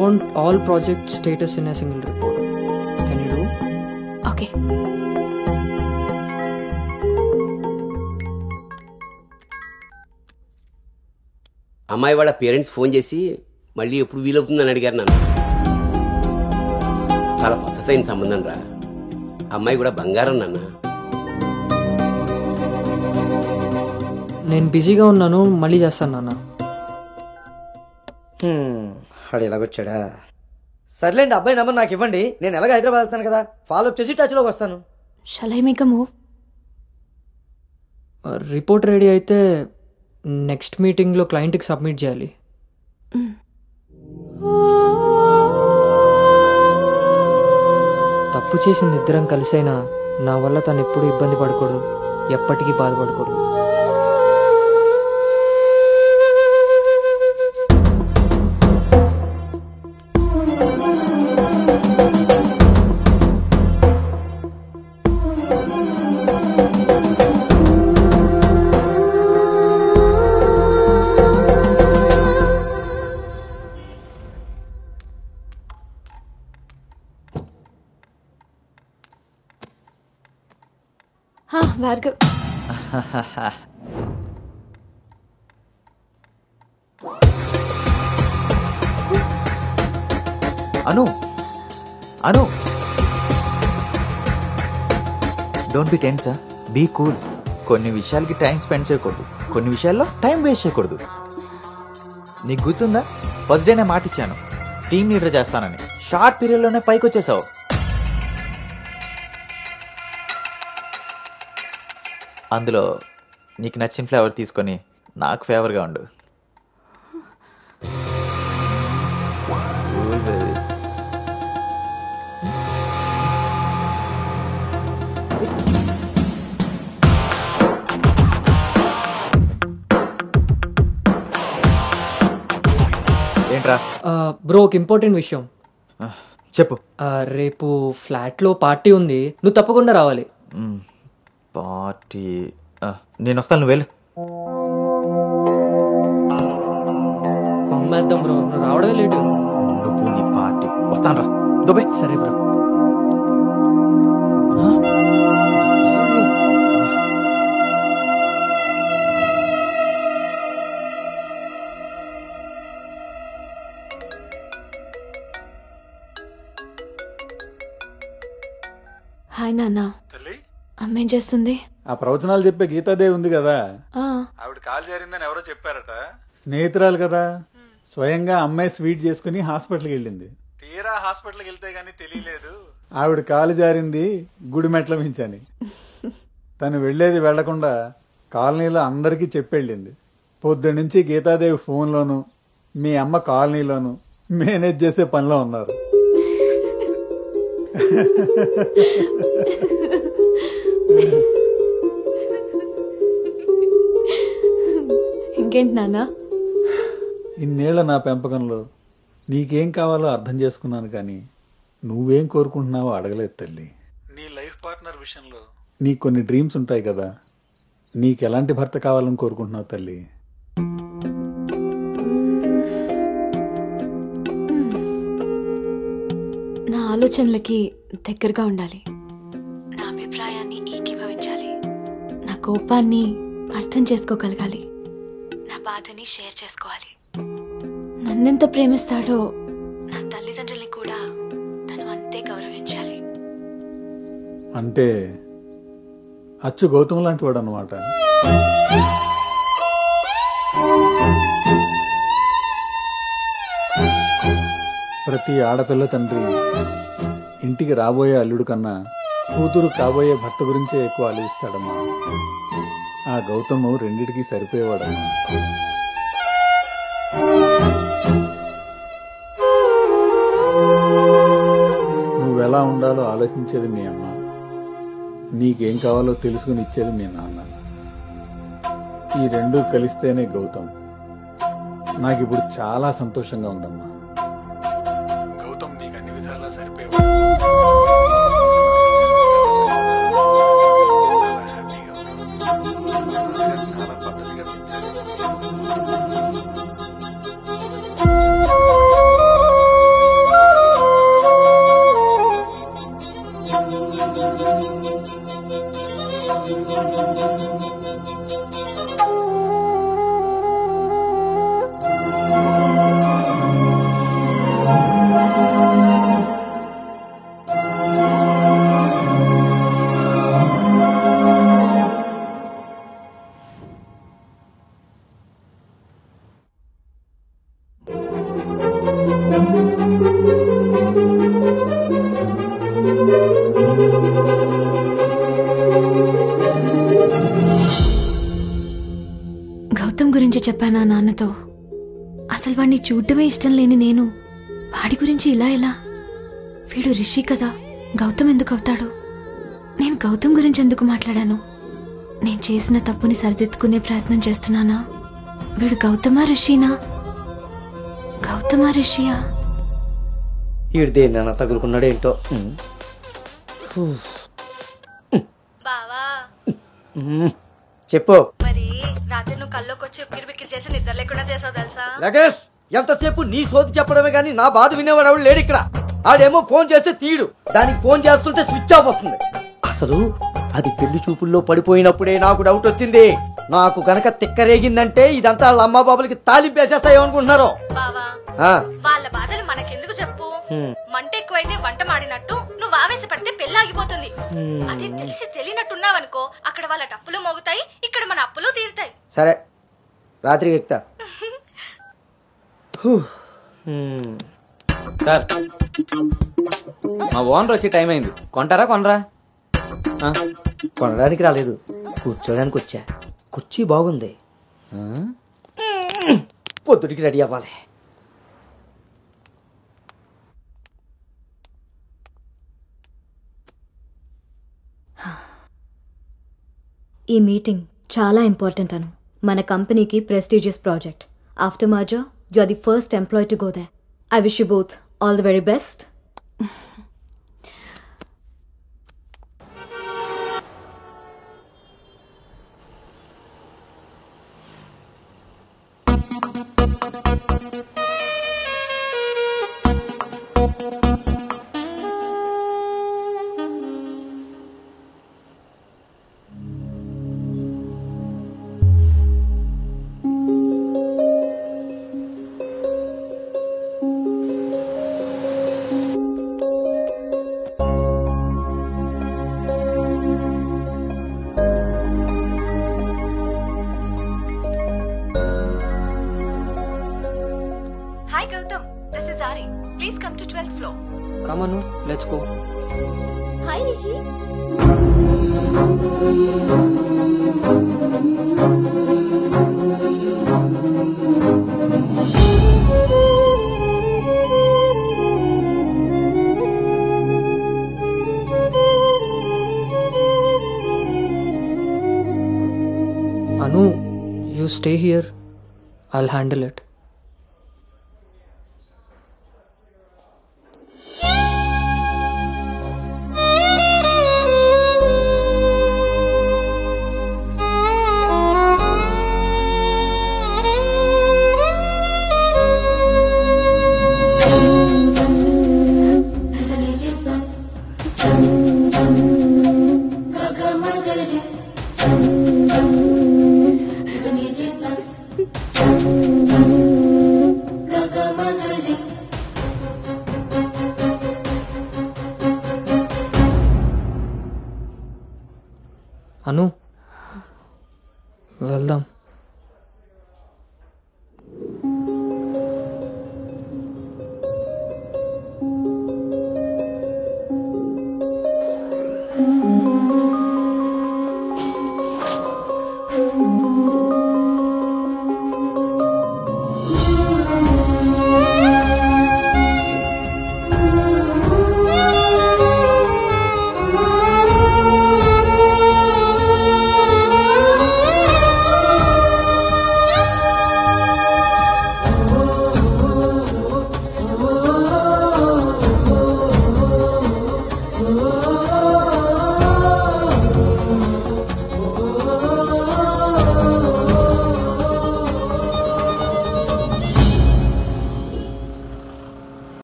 want all project status in a single report. Can you do? Okay. అమ్మాయి వాళ్ళ parents phone చేసి మళ్ళీ ఎప్పుడు వీలవుతుందని అడిగారు నన్ను. చాలా పద్ధతైన సంబంధం రా. అమ్మాయి కూడా బంగారం నాన్న. నేను బిజీగా ఉన్నాను, మళ్ళీ చేస్తాను నాన్న. వాడు ఎలాగొచ్చాడా? సర్లేండి, అబ్బాయి నెంబర్ నాకు ఇవ్వండి. నేను ఎలాగ హైదరాబాద్ వెళ్తాను కదా, ఫాలో అప్ చేసి టచ్లోకి వస్తాను. Shall I make a move? Report ready అయితే నెక్స్ట్ మీటింగ్లో క్లయింట్కి సబ్మిట్ చేయాలి. తప్పు చేసింది ఇద్దరం కలిసైనా నా వల్ల తను ఎప్పుడు ఇబ్బంది పడకూడదు, ఎప్పటికీ బాధపడకూడదు. Bhargav, Anu Anu, don't be tense, be cool. కొన్ని విషయాలకి టైం స్పెండ్ చేయకూడదు, కొన్ని విషయాల్లో టైం వేస్ట్ చేయకూడదు. నీకు గుర్తుందా, ఫస్ట్ డే నేను మాట ఇచ్చాను టీమ్ లీడర్ చేస్తానని. షార్ట్ పీరియడ్లోనే పైకి వచ్చేసావు. అందులో నీకు నచ్చిన ఫ్లేవర్ తీసుకొని నాకు ఫేవర్గా ఉండు. ఏంట్రా? బ్రో, ఒక ఇంపార్టెంట్ విషయం చెప్పు. రేపు ఫ్లాట్లో పార్టీ ఉంది, నువ్వు తప్పకుండా రావాలి. పార్టీ? నేను వస్తాను, నువ్వు వెళ్ళు. కొమ్మేద్దాం బ్రో, నువ్వు రావడమే లేటు. నువ్వు నీ పార్టీ. వస్తాను రా, దుబాయ్. సరే బ్రో. హాయ్ నాన్న. అమ్మేం చేస్తుంది? ఆ ప్రవచనాలు చెప్పే గీతాదేవి ఉంది కదా, ఆ, ఆవిడ కాలు జారిందని ఎవరో చెప్పారట. స్నేహితురాలు కదా, స్వయంగా అమ్మాయి స్వీట్ చేసుకుని హాస్పిటల్కి వెళ్ళింది. తీరా హాస్పిటల్కి వెళ్తే గానీ తెలియలేదు ఆవిడ కాలు జారింది గుడి మెట్ల మించని. తను వెళ్లేది వెళ్లకుండా కాలనీలో అందరికీ చెప్పెళ్ళింది. పొద్దున్నుంచి గీతాదేవి ఫోన్లోను, మీ అమ్మ కాలనీలోను మేనేజ్ చేసే పనిలో ఉన్నారు. ఇంకేంటి నాన్న? ఇన్నేళ్ల నా పెంపకంలో నీకేం కావాలో అర్థం చేసుకున్నాను, కానీ నువ్వేం కోరుకుంటున్నావో అడగలేదు తల్లి. నీ లైఫ్ పార్ట్నర్ విషయంలో నీకు కొన్ని డ్రీమ్స్ ఉంటాయి కదా, నీకు ఎలాంటి భర్త కావాలని కోరుకుంటున్నావు తల్లి? నా ఆలోచనలకి దగ్గరగా ఉండాలి, నా అభిప్రాయాన్ని ఏకీభవించాలి, నా కోపాన్ని అర్థం చేసుకోగలగాలి, నా బాధని షేర్ చేసుకోవాలి. నన్నెంత ప్రేమిస్తాడో నా తల్లిదండ్రుల్ని కూడా తను అంతే గౌరవించాలి. అంటే అచ్చు గౌతమ్ లాంటి వాడు అన్నమాట. ప్రతి ఆడపిల్ల తండ్రి ఇంటికి రాబోయే అల్లుడు కన్నా కూతురు కాబోయే భర్త గురించే ఎక్కువ ఆలోచిస్తాడమ్మా. ఆ గౌతమ్ రెండిటికి సరిపోయేవాడమ్మా. నువ్వెలా ఉండాలో ఆలోచించేది మీ అమ్మ, నీకేం కావాలో తెలుసుకుని ఇచ్చేది మీ నాన్న. ఈ రెండూ కలిస్తేనే గౌతమ్. నాకిప్పుడు చాలా సంతోషంగా ఉందమ్మా. గౌతమ్ నీకు అన్ని విధాలా సరిపోయేవాడు. చాలా హ్యాపీగా ఉన్నావు. చాలా పద్ధతిగా పెంచారు. గౌతమ్ గురించి చెప్పానా నాన్నతో? అసలు వాడిని చూడటమే ఇష్టం లేని నేను వాడి గురించి ఇలా ఎలా? వీడు రిషి కదా, గౌతమ్ ఎందుకు అవుతాడు? నేను గౌతమ్ గురించి ఎందుకు మాట్లాడాను? నేను చేసిన తప్పుని సరిదిద్దుకునే ప్రయత్నం చేస్తున్నానా? వీడు గౌతమా రిషినా? గౌతమా రిషియా? ఈడు దేన్నైనా తగులుకున్నాడేంటో. బావా చెప్పు. మరి రాత్రి నువ్వు కల్లోకి వచ్చి ఉక్కిరి బిక్కిరి చేసి నిద్ర లేకుండా చేసావు తెలుసా? లగేష్, ఎంతసేపు నీ సోది చెప్పడమే గానీ నా బాధ వినేవాడు ఎవడు లేడు ఇక్కడ. ఆడేమో ఫోన్ చేస్తే తీయడు, దానికి ఫోన్ చేస్తుంటే స్విచ్ ఆఫ్ వస్తుంది. అసలు అది పెళ్లి చూపుల్లో పడిపోయినప్పుడే నాకు డౌట్ వచ్చింది. నాకు గనక తిక్కరేగిందంటే ఇదంతా వాళ్ళ అమ్మా బాబులకి తాలింపేసేస్తాయో అనుకుంటున్నారు. బావా వాళ్ళ బాధలు మనకెందుకు చెప్పు? మంట ఎక్కువైతే వంట మాడినట్టు నువ్వు ఆవేశపడితే పెళ్లి ఆగిపోతుంది. అది తెలిసి తెలియనట్టున్నావనుకో, అక్కడ వాళ్ళ డప్పులు మోగుతాయి, ఇక్కడ మన అప్పులు తీరుతాయి. సరే, రాత్రికి ఎక్కుతా. సార్, మా ఓనర్ వచ్చే టైం అయింది. కొంటారా కొనరా? కొనడానికి రాలేదు, కూర్చోడానికి వచ్చా. కుర్చీ బాగుంది, పొద్దుటికి రెడీ అవ్వాలి. ఈ మీటింగ్ చాలా ఇంపార్టెంట్ అను. మన కంపెనీకి prestigious project. After merger you are the first employee to go there. I wish you both all the very best. Hi Gautam, this is Ari. Please come to 12th floor. Come on, let's go. Hi Rishi. Anu, you stay here. I'll handle it. అను, వెళ్దాం.